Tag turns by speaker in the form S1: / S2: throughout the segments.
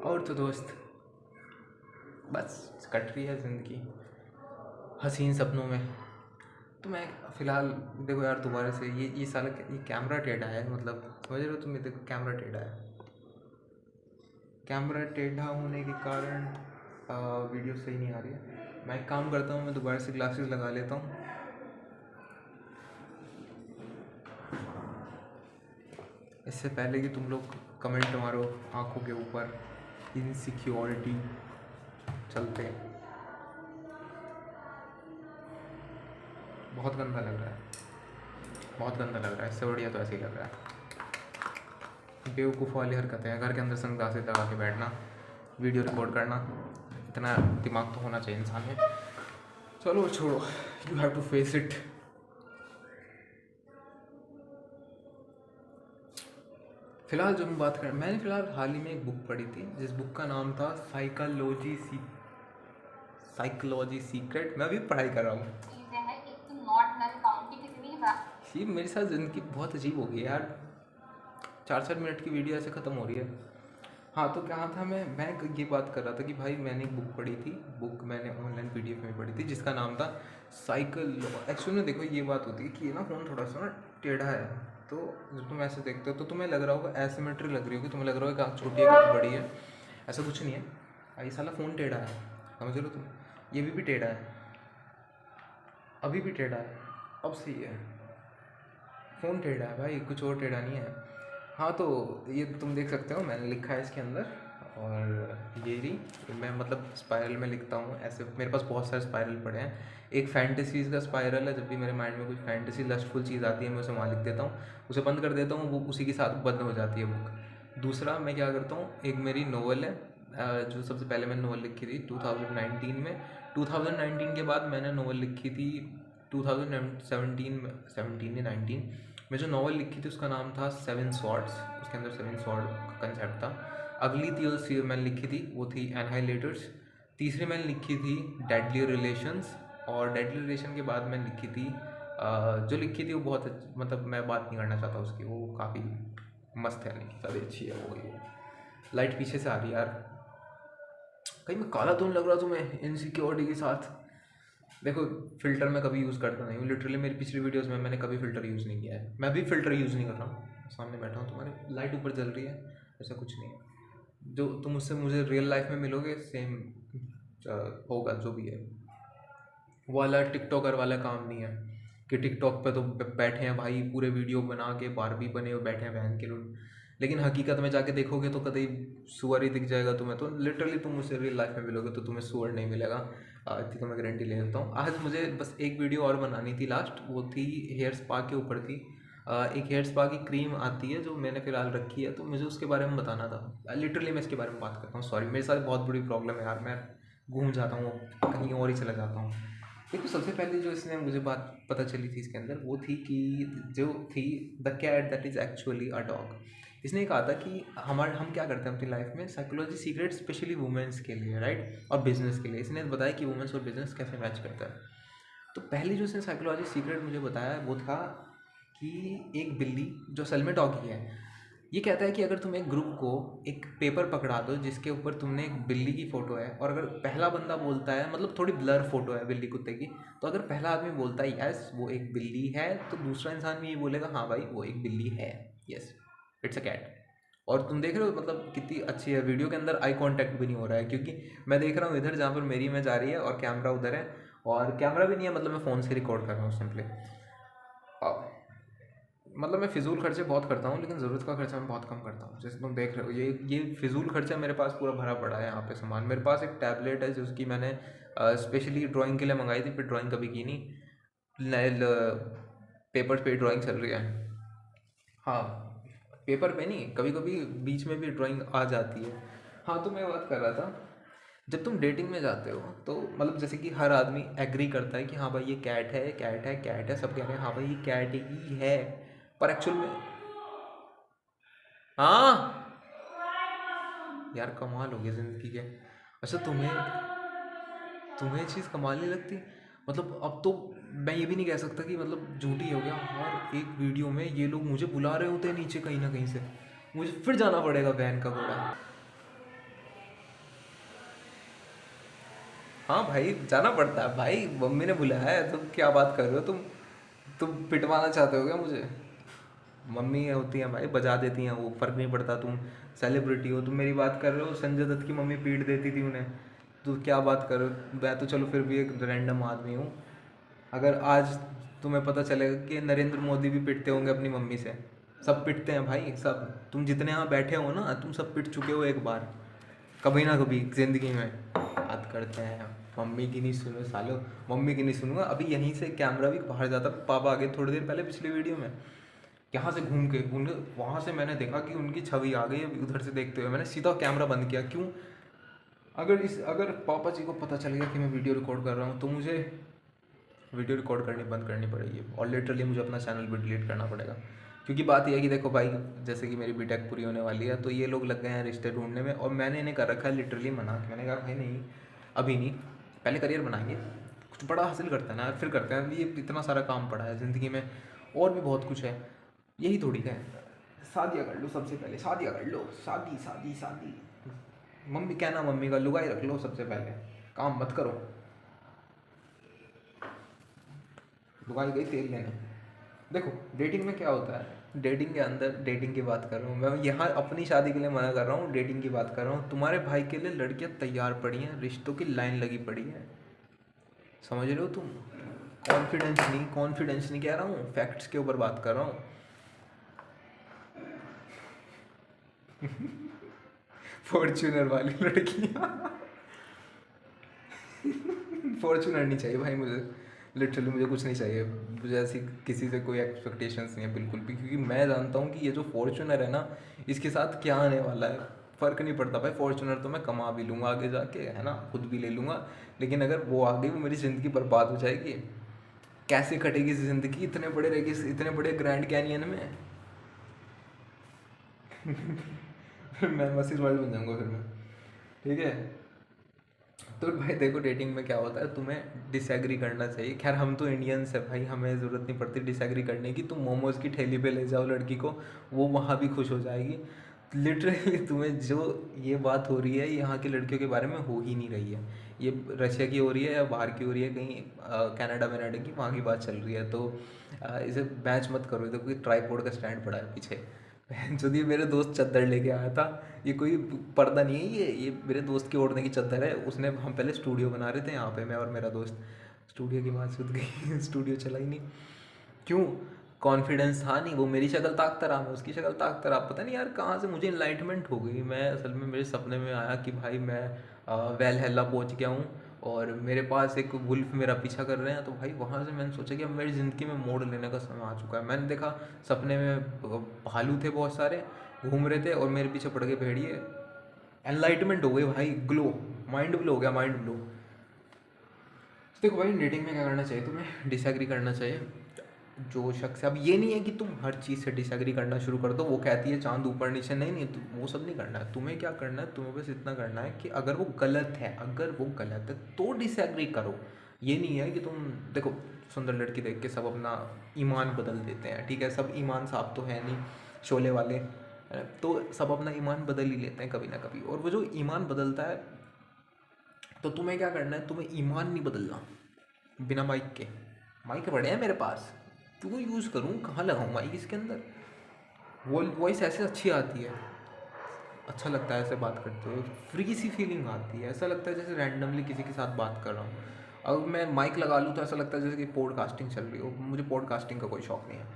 S1: और तो दोस्त बस कट रही है ज़िंदगी हसीन सपनों में। तो मैं फ़िलहाल देखो यार, दोबारा से ये साला ये कैमरा टेढ़ा है, मतलब समझ रहे हो तुम? देखो कैमरा टेढ़ा है। कैमरा टेढ़ा होने के कारण वीडियो सही नहीं आ रही है। मैं एक काम करता हूँ, मैं दोबारा से ग्लासेस लगा लेता हूँ। इससे पहले कि तुम लोग कमेंट मारो आंखों के ऊपर, इनसिक्योरिटी चलते हैं। बहुत गंदा लग रहा है, बहुत गंदा लग रहा है। इससे बढ़िया तो ऐसे ही लग रहा है। बेवकूफ़ वाली हरकतें हैं। घर के अंदर सनग्लासेस लगा के बैठना, वीडियो रिकॉर्ड करना, इतना दिमाग तो होना चाहिए इंसान में। चलो छोड़ो, you have to face it. फ़िलहाल जो मैं बात कर, मैंने फ़िलहाल हाल ही में एक बुक पढ़ी थी जिस बुक का नाम था साइकोलॉजी सीक्रेट। मैं अभी पढ़ाई कर रहा हूँ। ये मेरे साथ ज़िंदगी बहुत अजीब हो गई है यार। 4-4 मिनट की वीडियो ऐसे ख़त्म हो रही है। हाँ, तो क्या था, मैं ये बात कर रहा था कि भाई मैंने एक बुक पढ़ी थी। बुक मैंने ऑनलाइन PDF में पढ़ी थी जिसका नाम था एक्चुअली में देखो ये बात होती है कि ये ना फ़ोन थोड़ा सा ना टेढ़ा है। तो जब तुम ऐसे देखते हो तो तुम्हें लग रहा होगा एसिमेट्री लग रही होगी, तुम्हें लग रहा होगा कि आँख छोटी है कि बड़ी है। ऐसा कुछ नहीं है। ये साला फ़ोन टेढ़ा है, समझ लो तुम। ये भी टेढ़ा है, अभी भी टेढ़ा है, अब सही है। फ़ोन टेढ़ा है भाई, कुछ और टेढ़ा नहीं है। हाँ, तो ये तुम देख सकते हो मैंने लिखा है इसके अंदर। और ये रही, मैं मतलब स्पायरल में लिखता हूँ ऐसे। मेरे पास बहुत सारे स्पायरल पड़े हैं। एक फैंटेसीज़ का स्पायरल है, जब भी मेरे माइंड में कोई फैंटेसी लस्टफुल चीज़ आती है मैं उसे वहाँ लिख देता हूँ, उसे बंद कर देता हूँ, वो उसी के साथ बंद हो जाती है बुक। दूसरा मैं क्या करता हूँ, एक मेरी नोवेल है जो सबसे पहले मैंने नोवेल लिखी थी 2019 में। 2019 के बाद मैंने नोवेल लिखी थी 2017 में, 17 या 19 मैं जो नॉवल लिखी थी उसका नाम था 7 स्वॉर्ड्स। उसके अंदर 7 स्वॉर्ड का कंसेप्ट था। अगली थी मैंने लिखी थी वो थी एनहाइलेटर्स। तीसरी मैंने लिखी थी डेडली रिलेशंस। और डेडली रिलेशन के बाद मैंने लिखी थी जो लिखी थी वो बहुत मतलब मैं बात नहीं करना चाहता उसकी, वो काफ़ी मस्त है, लिखी ज़्यादा अच्छी है वो। लाइट पीछे से आ रही यार, कहीं मैं काला तो नहीं लग रहा तुम्हें इनसिक्योरिटी के साथ? देखो फ़िल्टर मैं कभी यूज़ करता नहीं हूँ, लिटरली मेरी पिछली वीडियोस में मैंने कभी फ़िल्टर यूज़ नहीं किया है। मैं भी फ़िल्टर यूज़ नहीं कर रहा हूँ, सामने बैठा हूँ तुम्हारे, लाइट ऊपर जल रही है, ऐसा कुछ नहीं है। जो तुम उससे मुझे रियल लाइफ में मिलोगे सेम होगा जो भी है। वो वाला टिकटॉकर वाला काम नहीं है कि टिकटॉक पे तो बैठे हैं भाई पूरे वीडियो बना के, बारबी बने हुए बैठे हैं बहन के लोग, लेकिन हकीकत में जाके देखोगे तो कतई सुअर ही दिख जाएगा तुम्हें। तो लिटरली तुम मुझसे रियल लाइफ में मिलोगे तो तुम्हें सुअर नहीं मिलेगा, इतनी तो मैं गारंटी ले लेता हूँ। आज मुझे बस एक वीडियो और बनानी थी लास्ट, वो थी हेयर स्पा के ऊपर थी। एक हेयर स्पा की क्रीम आती है जो मैंने फ़िलहाल रखी है, तो मुझे उसके बारे में बताना था। लिटरली मैं इसके बारे में बात करता हूँ, सॉरी मेरे साथ बहुत बड़ी प्रॉब्लम है यार, मैं घूम जाता हूँ, कहीं और ही चला जाता हूँ। देखो सबसे पहले जो इसने मुझे बात पता चली थी इसके अंदर वो थी कि जो थी the cat that is actually a dog. इसने कहा था कि हम क्या करते हैं अपनी लाइफ में, साइकोलॉजी सीक्रेट स्पेशली वुमेंस के लिए, राइट, और बिजनेस के लिए। इसने बताया कि वुमेंस और बिजनेस कैसे मैच करता है। तो पहली जो इसने साइकोलॉजी सीक्रेट मुझे बताया वो था कि एक बिल्ली जो असल में डॉगी है, ये कहता है कि अगर तुम एक ग्रुप को एक पेपर पकड़ा दो जिसके ऊपर तुमने एक बिल्ली की फ़ोटो है, और अगर पहला बंदा बोलता है, मतलब थोड़ी ब्लर फोटो है बिल्ली कुत्ते की, तो अगर पहला आदमी बोलता है यस वो एक बिल्ली है, तो दूसरा इंसान भी ये बोलेगा हाँ भाई वो एक बिल्ली है, यस इट्स अ कैट। और तुम देख रहे हो मतलब कितनी अच्छी है, वीडियो के अंदर आई कांटेक्ट भी नहीं हो रहा है क्योंकि मैं देख रहा हूँ इधर जहाँ पर मेरी इमेज आ रही है और कैमरा उधर है, और कैमरा भी नहीं है, मतलब मैं फ़ोन से रिकॉर्ड कर रहा हूँ सिंपली। मतलब मैं फ़िजूल खर्चे बहुत करता हूँ लेकिन ज़रूरत का खर्चा मैं बहुत कम करता हूँ। जैसे तुम देख रहे हो ये फ़िजूल खर्चा मेरे पास पूरा भरा पड़ा है यहाँ पे सामान। मेरे पास एक टैबलेट है जिसकी मैंने स्पेशली ड्राइंग के लिए मंगाई थी, फिर ड्राइंग कभी की नहीं। पेपर पे ड्राइंग चल रही है। हाँ, पेपर पे नहीं, कभी कभी बीच में भी ड्राइंग आ जाती है। हाँ, तो मैं बात कर रहा था, जब तुम डेटिंग में जाते हो तो मतलब जैसे कि हर आदमी एग्री करता है कि हाँ भाई ये कैट है, कैट है, कैट है, सब कह रहे हैं हाँ भाई ये कैट ही है, पर एक्चुअल में हाँ यार कमाल हो गया ज़िंदगी के। अच्छा तुम्हें तुम्हें ये चीज़ कमाल नहीं लगती? मतलब अब तो मैं ये भी नहीं कह सकता कि मतलब झूठी हो गया, हर एक वीडियो में ये लोग मुझे बुला रहे होते हैं नीचे कहीं ना कहीं से, मुझे फिर जाना पड़ेगा बहन का घोड़ा। हाँ भाई जाना पड़ता है भाई, मम्मी ने बुलाया है, तुम क्या बात कर रहे हो तुम पिटवाना चाहते हो क्या मुझे? मम्मी होती हैं भाई, बजा देती हैं, वो फर्क नहीं पड़ता। तुम सेलिब्रिटी हो, तुम मेरी बात कर रहे हो, संजय दत्त की मम्मी पीट देती थी उन्हें, तो क्या बात कर रहे हो? मैं तो चलो फिर भी एक रैंडम आदमी हूँ। अगर आज तुम्हें पता चलेगा कि नरेंद्र मोदी भी पिटते होंगे अपनी मम्मी से, सब पिटते हैं भाई सब, तुम जितने यहाँ बैठे हो ना, तुम सब पिट चुके हो एक बार, कभी ना कभी ज़िंदगी में। बात करते हैं मम्मी की, नहीं सुनो सालो, मम्मी की नहीं सुनूंगा। अभी यहीं से कैमरा भी बाहर जाता, पापा आ गए थोड़ी देर पहले पिछली वीडियो में, यहाँ से घूम के उन्हें वहाँ से मैंने देखा कि उनकी छवि आ गई उधर से देखते हुए, मैंने सीधा कैमरा बंद किया। क्यों? अगर पापा जी को पता चल गया कि मैं वीडियो रिकॉर्ड कर रहा हूँ तो मुझे वीडियो रिकॉर्ड करनी बंद करनी पड़ेगी, और लिटरली मुझे अपना चैनल भी डिलीट करना पड़ेगा। क्योंकि बात यह है कि देखो भाई, जैसे कि मेरी बीटेक पूरी होने वाली है, तो ये लोग लग गए हैं रिश्ते ढूंढने में, और मैंने इन्हें कर रखा है लिटरली मना। मैंने कहा भाई नहीं, अभी नहीं, पहले करियर बनाएंगे, कुछ बड़ा हासिल करते हैं ना, फिर करते हैं। ये इतना सारा काम पड़ा है ज़िंदगी में, और भी बहुत कुछ है, यही थोड़ी है शादियाँ कर लो सबसे पहले, शादियाँ कर लो, शादी शादी शादी। मम्मी कहना, मम्मी का लुगाई रख लो सबसे पहले, काम मत करो। लुगाई गई तेल लेने। देखो डेटिंग में क्या होता है, डेटिंग के अंदर, डेटिंग की बात कर रहा हूँ मैं यहाँ, अपनी शादी के लिए मना कर रहा हूँ, डेटिंग की बात कर रहा हूँ। तुम्हारे भाई के लिए लड़कियाँ तैयार पड़ी हैं, रिश्तों की लाइन लगी पड़ी है, समझ रहे हो तुम? कॉन्फिडेंस नहीं कह रहा हूँ, फैक्ट्स के ऊपर बात कर रहा हूँ। फॉर्च्यूनर वाली लड़कियाँ। फॉर्च्यूनर नहीं चाहिए भाई मुझे, लिटरली मुझे कुछ नहीं चाहिए, मुझे ऐसी किसी से कोई एक्सपेक्टेशंस नहीं है बिल्कुल भी, क्योंकि मैं जानता हूँ कि ये जो फॉर्च्यूनर है ना, इसके साथ क्या आने वाला है, फ़र्क नहीं पड़ता भाई। फॉर्च्यूनर तो मैं कमा भी लूँगा आगे जाके, है ना, खुद भी ले लूँगा, लेकिन अगर वो आ गई, वो मेरी ज़िंदगी बर्बाद हो जाएगी। कैसे कटेगी ज़िंदगी इतने बड़े रहेगी, इतने बड़े ग्रैंड कैनियन में? मैं मसीह वर्ल्ड बन जाऊँगा फिर मैं, ठीक है? तो भाई देखो डेटिंग में क्या होता है, तुम्हें डिसएग्री करना चाहिए। खैर हम तो इंडियंस है भाई, हमें ज़रूरत नहीं पड़ती डिसएग्री करने की। तुम मोमोज़ की ठेली पे ले जाओ लड़की को, वो वहाँ भी खुश हो जाएगी। लिटरली तुम्हें जो ये बात हो रही है यहाँ की लड़कियों के बारे में हो ही नहीं रही है, ये रशिया की हो रही है या बाहर की हो रही है, कहीं कनाडा वनाडा की, वहाँ की बात चल रही है। तो इसे मैच मत करो, देखो कि ट्राईपोड का स्टैंड पड़ा है पीछे। जो ये मेरे दोस्त चद्दर लेके आया था, ये कोई पर्दा नहीं है, ये मेरे दोस्त की ओढ़ने की चद्दर है। उसने, हम पहले स्टूडियो बना रहे थे यहाँ पे, मैं और मेरा दोस्त, स्टूडियो की बात सुध गई। स्टूडियो चला ही नहीं, क्यों? कॉन्फिडेंस था नहीं, वो मेरी शक्ल ताकता रहा, मैं उसकी शक्ल ताकता रहा। पता नहीं यार कहाँ से मुझे इनलाइटमेंट हो गई। मैं असल में, मेरे सपने में आया कि भाई मैं वेलहेला पहुँच गया हूँ, और मेरे पास एक वुल्फ मेरा पीछा कर रहे हैं। तो भाई वहाँ से मैंने सोचा कि अब मेरी ज़िंदगी में मोड़ लेने का समय आ चुका है। मैंने देखा सपने में भालू थे बहुत सारे, घूम रहे थे, और मेरे पीछे पड़ गए भेड़िए। एनलाइटमेंट हो गई भाई, ग्लो, माइंड ब्लो हो गया, माइंड ब्लो। देखो भाई डेटिंग में क्या करना चाहिए, तुम्हें डिसएग्री करना चाहिए। जो शख्स, अब ये नहीं है कि तुम हर चीज़ से डिसएग्री करना शुरू कर दो। वो कहती है चांद ऊपर नीचे, नहीं नहीं, वो सब नहीं करना है। तुम्हें क्या करना है, तुम्हें बस इतना करना है कि अगर वो गलत है, अगर वो गलत है तो डिसएग्री करो। ये नहीं है कि तुम, देखो सुंदर लड़की देख के सब अपना ईमान बदल देते हैं, ठीक है, सब ईमान साहब तो है नहीं, शोले वाले, तो सब अपना ईमान बदल ही लेते हैं कभी ना कभी। और वो जो ईमान बदलता है, तो तुम्हें क्या करना है, तुम्हें ईमान नहीं बदलना बिना माइक के। माइक पड़े हैं मेरे पास, क्यों यूज़ करूँ, कहाँ लगाऊँ माइक इसके अंदर? वो वॉइस ऐसे अच्छी आती है, अच्छा लगता है ऐसे बात करते हुए, फ्री सी फीलिंग आती है, ऐसा लगता है जैसे रैंडमली किसी के साथ बात कर रहा हूँ। अब मैं माइक लगा लूँ तो ऐसा लगता है जैसे कि पॉडकास्टिंग चल रही हो। मुझे पॉडकास्टिंग का कोई शौक नहीं है।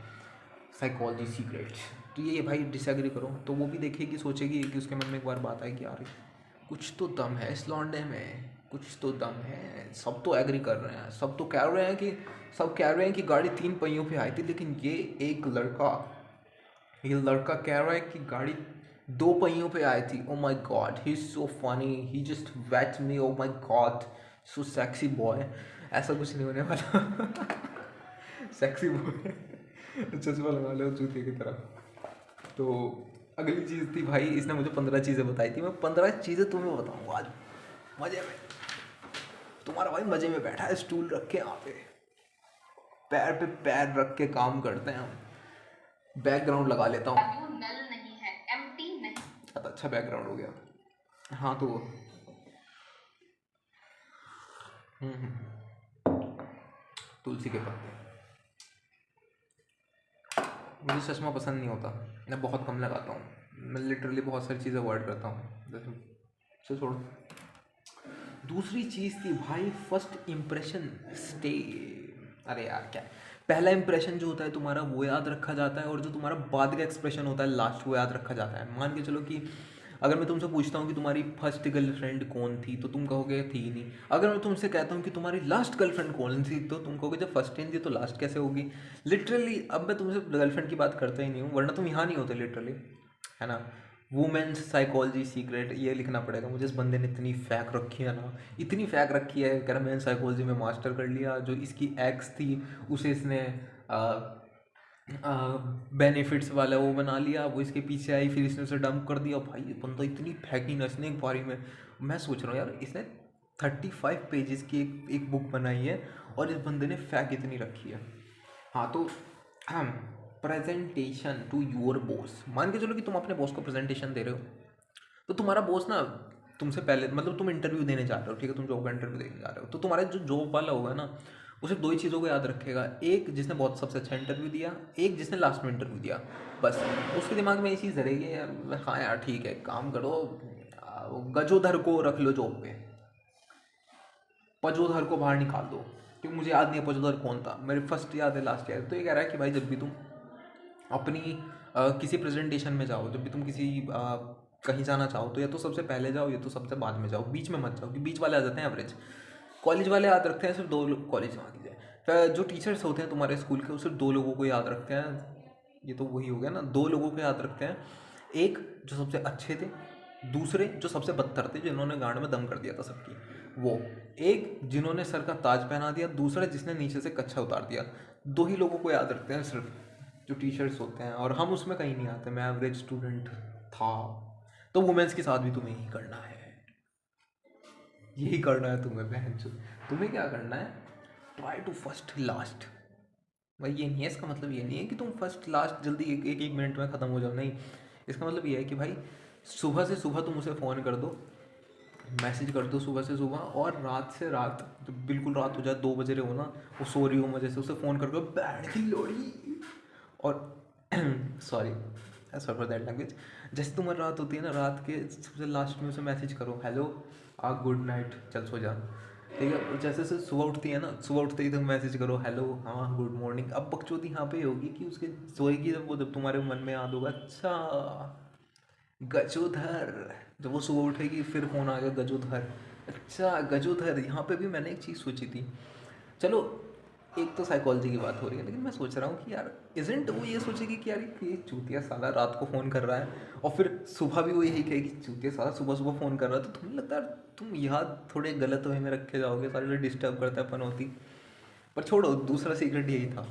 S1: साइकोलॉजी सीक्रेट्स, तो ये भाई डिसएग्री करो, तो वो भी देखेगी, सोचेगी कि उसके मन में एक बार बात आएगी, यार कुछ तो दम है इस लौंडे में, कुछ तो दम है। सब तो एग्री कर रहे हैं, सब तो कह रहे हैं कि, सब कह रहे हैं कि गाड़ी 3 पहियों पे आई थी, लेकिन ये लड़का कह रहा है कि गाड़ी 2 पहियों पे आई थी। Oh my god, he is so funny, he just wait me, oh my god, so sexy boy. ऐसा कुछ नहीं होने वाला। सेक्सी बॉय, चश्मा लगा लो जूते की तरह। तो अगली चीज़ थी भाई, इसने मुझे 15 चीज़ें बताई थी, मैं 15 चीज़ें तुम्हें बताऊंगा आज मज़े में। तुम्हारा भाई मज़े में बैठा है स्टूल रख के, यहाँ पे पैर रख के काम करते हैं हम। बैकग्राउंड लगा लेता हूँ, नल नहीं है, एम्प्टी नहीं। अच्छा बैकग्राउंड हो गया। हाँ तो तुलसी के पत्ते। मुझे चश्मा पसंद नहीं होता, मैं बहुत कम लगाता हूँ, मैं लिटरली बहुत सारी चीज़ें अवॉइड करता हूँ, जैसे छोड़ो। दूसरी चीज़ थी भाई फर्स्ट इम्प्रेशन स्टे। अरे यार क्या है, पहला इंप्रेशन जो होता है तुम्हारा वो याद रखा जाता है, और जो तुम्हारा बाद का एक्सप्रेशन होता है लास्ट वो याद रखा जाता है। मान के चलो कि अगर मैं तुमसे पूछता हूँ कि तुम्हारी फर्स्ट गर्लफ्रेंड कौन थी, तो तुम कहोगे थी नहीं। अगर मैं तुमसे कहता हूँ कि तुम्हारी लास्ट गर्लफ्रेंड कौन थी, तो तुम कहोगे जब फर्स्ट टाइम थी तो लास्ट कैसे होगी। लिटरली अब मैं तुमसे गर्लफ्रेंड की बात करता ही नहीं हूँ, वरना तुम यहाँ नहीं होते लिटरली, है ना। वुमेन्स साइकोलॉजी सीक्रेट ये लिखना पड़ेगा मुझे। इस बंदे ने इतनी फैक रखी है ना, इतनी फैक रखी है, कह रहा मैंने साइकोलॉजी में मास्टर कर लिया। जो इसकी एक्स थी उसे इसने बेनिफिट्स वाला वो बना लिया, वो इसके पीछे आई, फिर इसने उसे डंप कर दिया। भाई ये बंदा इतनी फैकीनेस ने एक बारी में, मैं सोच रहा हूँ यार इसने 35 पेजेस की एक बुक बनाई है और इस बंदे ने फैक इतनी रखी है। हाँ तो हम प्रेजेंटेशन टू योर बॉस, मान के चलो कि तुम अपने बॉस को प्रेजेंटेशन दे रहे हो, तो तुम्हारा बॉस ना तुमसे पहले, मतलब तुम इंटरव्यू देने जा रहे हो, ठीक है, तुम जॉब का इंटरव्यू देने जा रहे हो, तो तुम्हारा जो जॉब वाला होगा ना वो सिर्फ 2 ही चीज़ों को याद रखेगा, एक जिसने बहुत सबसे अच्छा इंटरव्यू दिया, एक जिसने लास्ट में इंटरव्यू दिया। बस उसके दिमाग में ये चीज़ रहेगी यार, हाँ यार ठीक है काम करो, गजोधर को रख लो जॉब पे, पजोधर को बाहर निकाल दो, क्योंकि मुझे याद नहीं है पजोधर कौन था, मेरे फर्स्ट याद है लास्ट याद। तो ये कह रहा है कि भाई जब भी तुम अपनी किसी प्रेजेंटेशन में जाओ, जब भी तुम किसी कहीं जाना चाहो, तो या तो सबसे पहले जाओ या तो सबसे बाद में जाओ, बीच में मत जाओ, क्योंकि बीच वाले आ जाते हैं एवरेज। कॉलेज वाले याद रखते हैं सिर्फ 2 लोग, कॉलेज वहाँ की जाए, जो टीचर्स होते हैं तुम्हारे स्कूल के वो सिर्फ 2 लोगों को याद रखते हैं। ये तो वही हो गया ना, 2 लोगों को याद रखते हैं, एक जो सबसे अच्छे थे, दूसरे जो सबसे बदतर थे, जिन्होंने गांड में दम कर दिया था सबकी, वो, एक जिन्होंने सर का ताज पहना दिया, दूसरा जिसने नीचे से कच्छा उतार दिया। 2 ही लोगों को याद रखते हैं सिर्फ, जो टीचर्स होते हैं, और हम उसमें कहीं नहीं आते। मैं एवरेज स्टूडेंट था। तो वुमेन्स के साथ भी तुम्हें यही करना है, यही करना है तुम्हें बहन चो। तुम्हें क्या करना है, ट्राई टू फर्स्ट लास्ट। भाई ये नहीं है, इसका मतलब ये नहीं है कि तुम फर्स्ट लास्ट जल्दी एक एक मिनट में ख़त्म हो जाओ, नहीं। इसका मतलब ये है कि भाई सुबह से सुबह तुम उसे फ़ोन कर दो, मैसेज कर दो सुबह से सुबह, और रात से रात जब बिल्कुल रात हो जाए, 2 बज रहे हो ना, वो सो रही हो मजे से, उसे फ़ोन करके बैंड की लोड़ी, और sorry sorry for that language. जैसे तुम्हारी रात होती है ना, रात के सबसे लास्ट में उसे मैसेज करो, हेलो गुड नाइट, चल सो जा, ठीक है। और जैसे से सुबह उठती है ना, सुबह उठते ही तुम मैसेज करो, हेलो हाँ गुड मॉर्निंग। अब बकचोदी यहाँ पे होगी कि उसके सोएगी जब वो, जब तुम्हारे मन में याद होगा, अच्छा गजोधर, जब वो सुबह उठेगी फिर फ़ोन आ गया गजोधर, अच्छा गजोधर। यहाँ पे भी मैंने एक चीज़ सोची थी, चलो एक तो साइकोलॉजी की बात हो रही है, लेकिन मैं सोच रहा हूँ कि यार इजेंट वो ये सोचेगी कि यार ये चूतिया साला रात को फ़ोन कर रहा है, और फिर सुबह भी वो यही कहेगी चूतिया साला सुबह सुबह फ़ोन कर रहा है, तो तुम्हें लगता है तुम याद थोड़े गलत वे में रखे जाओगे, सारे डिस्टर्ब करता है पनौती। पर छोड़ो, दूसरा सीक्रेट यही था,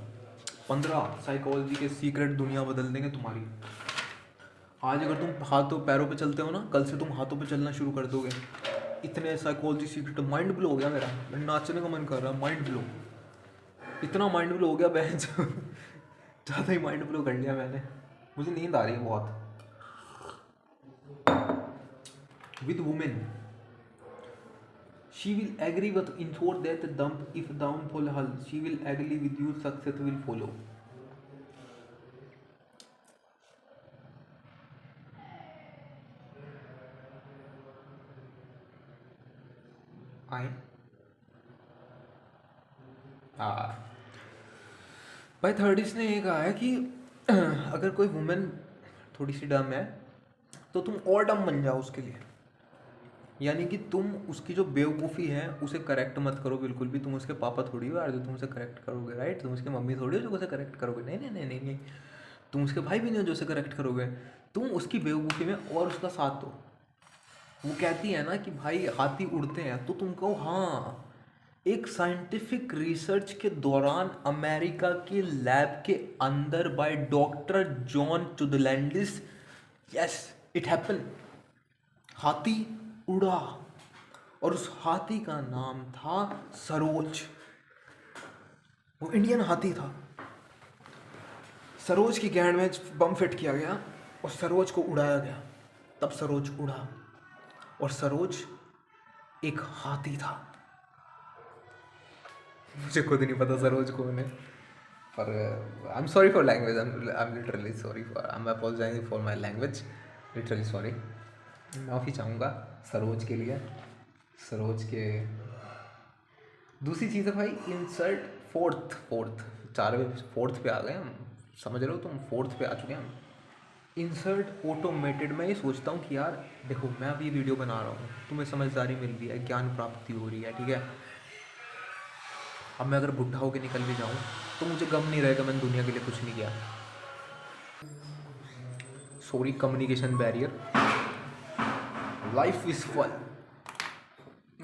S1: 15 साइकोलॉजी के सीक्रेट दुनिया बदल देंगे तुम्हारी। आज अगर तुम हाथों पैरों पे चलते हो ना, कल से तुम हाथों पे चलना शुरू कर दोगे। इतने साइकोलॉजी सीक्रेट, माइंड ब्लो हो गया मेरा, नाचने का मन कर रहा है, माइंड ब्लो, इतना माइंड ब्लो हो गया बहन ज़्यादा ही माइंड ब्लो कर लिया मैंने। मुझे नींद आ रही है बहुत। With women she will agree with ensure that the dump if downfall hal she will agree with you success will follow। आए हाँ भाई, थर्ड इसने ये कहा है कि अगर कोई वुमेन थोड़ी सी डम है तो तुम और डम बन जाओ उसके लिए, यानी कि तुम उसकी जो बेवकूफ़ी है उसे करेक्ट मत करो बिल्कुल भी। तुम उसके पापा थोड़ी हो यार जो तुम उसे करेक्ट करोगे, राइट? तुम उसकी मम्मी थोड़ी हो जो उसे करेक्ट करोगे, नहीं नहीं नहीं नहीं नहीं। तुम उसके भाई भी नहीं हो जो उसे करेक्ट करोगे। तुम उसकी बेवकूफ़ी में और उसका साथ दो। वो कहती है ना कि भाई हाथी उड़ते हैं, तो तुम कहो हाँ, एक साइंटिफिक रिसर्च के दौरान अमेरिका के लैब के अंदर बाय डॉक्टर जॉन चुदलैंडिस, यस इट हैपन, हाथी उड़ा, और उस हाथी का नाम था सरोज। वो इंडियन हाथी था। सरोज की गैंड में बम फिट किया गया और सरोज को उड़ाया गया, तब सरोज उड़ा, और सरोज एक हाथी था। मुझे खुद नहीं पता सरोज कौन है, पर I am sorry for language, I am literally sorry for, I am apologising for my language, literally sorry. माफ़ी चाहूँगा सरोज के लिए, सरोज के। दूसरी चीज़ है भाई इंसर्ट, फोर्थ 4वें 4th पे आ गए हम, समझ रहे हो तुम, 4th पे आ चुके हैं हम। Insert automated. मैं ये सोचता हूँ कि यार देखो, मैं अभी वीडियो बना रहा हूँ, तुम्हें समझदारी मिल रही है, ज्ञान प्राप्ति हो रही है, ठीक है। अब मैं अगर बुढ़ा होकर निकल भी जाऊँ तो मुझे गम नहीं रहेगा मैंने दुनिया के लिए कुछ नहीं किया। Sorry, communication barrier. Life is fun.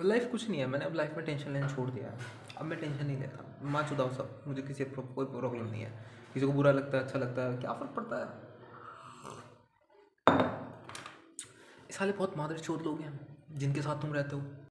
S1: Life कुछ नहीं है, मैंने अब लाइफ में टेंशन लेना छोड़ दिया है। अब मैं टेंशन नहीं लेता, माँ चुदाओ सब, मुझे किसी कोई प्रॉब्लम नहीं है। किसी को बुरा लगता है, अच्छा लगता है, क्या फ़र्क पड़ता है। इस साले बहुत मादर चोद लोग हैं जिनके साथ तुम रहते हो।